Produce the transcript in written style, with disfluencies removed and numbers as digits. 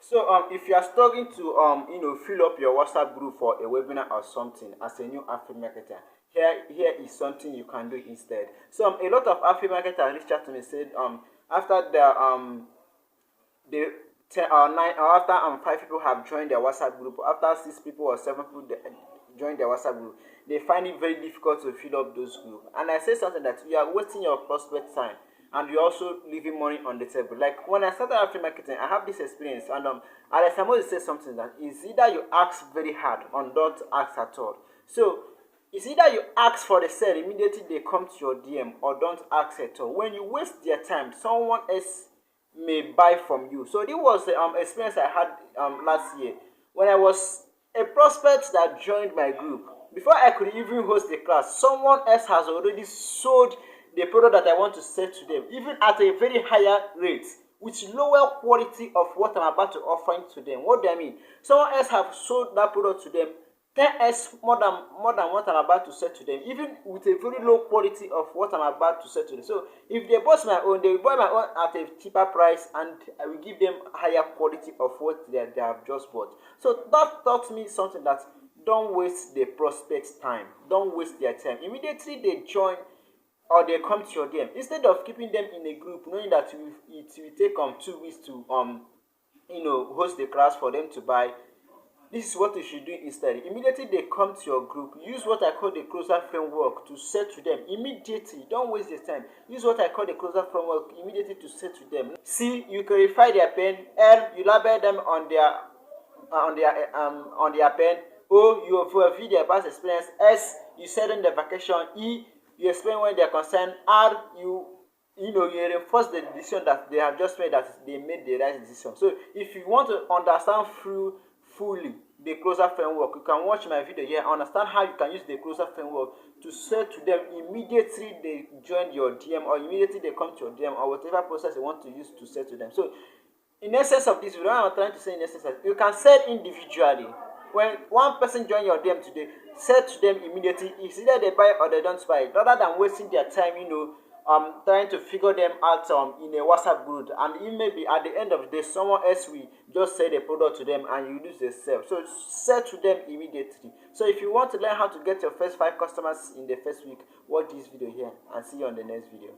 So if you are struggling to fill up your WhatsApp group for a webinar or something as a new affiliate marketer, here is something you can do instead. So a lot of affiliate marketers reached out to me said after the 9 or after five people have joined their WhatsApp group, after six people or seven people join their WhatsApp group, they find it very difficult to fill up those groups. And I say something that you are wasting your prospect time and you're also leaving money on the table. Like when I started affiliate marketing, I have this experience, and Alex Amos says something that is either you ask very hard or don't ask at all. So it's either you ask for the sale immediately they come to your DM, or don't ask at all. When you waste their time, someone else may buy from you. So this was the experience I had last year when I was a prospect that joined my group. Before I could even host the class, someone else has already sold the product that I want to sell to them, even at a very higher rate, with lower quality of what I'm about to offer to them. What do I mean? Someone else have sold that product to them 10x more than what I'm about to sell to them, even with a very low quality of what I'm about to sell to them. So if they bought my own, they will buy my own at a cheaper price, and I will give them higher quality of what they have just bought. So that taught me something, that don't waste the prospect's time. Don't waste their time. Immediately they join or they come to your DM, instead of keeping them in a group, knowing that it will take 2 weeks to host the class for them to buy. This is what you should do instead. Immediately they come to your group, use what I call the closer framework to say to them immediately. Don't waste your time. Use what I call the closer framework immediately to say to them. C, you clarify their pain. L, you label them on their pen. O, you overview their past experience. S, you send them the vacation. E, you explain when they are concerned. R, you reinforce the decision that they have just made, that they made the right decision. So if you want to understand fully the closer framework, you can watch my video here, understand how you can use the closer framework to say to them immediately they join your DM, or immediately they come to your DM, or whatever process you want to use to say to them. So in essence of this video, I'm trying to say in essence, you can say individually. When one person join your DM today, say to them immediately, it's either they buy or they don't buy, rather than wasting their time, trying to figure them out in a WhatsApp group, and it may be at the end of the day someone else will just sell the product to them and you lose the sale. So say to them immediately. So if you want to learn how to get your first 5 customers in the first week, watch this video here, and see you on the next video.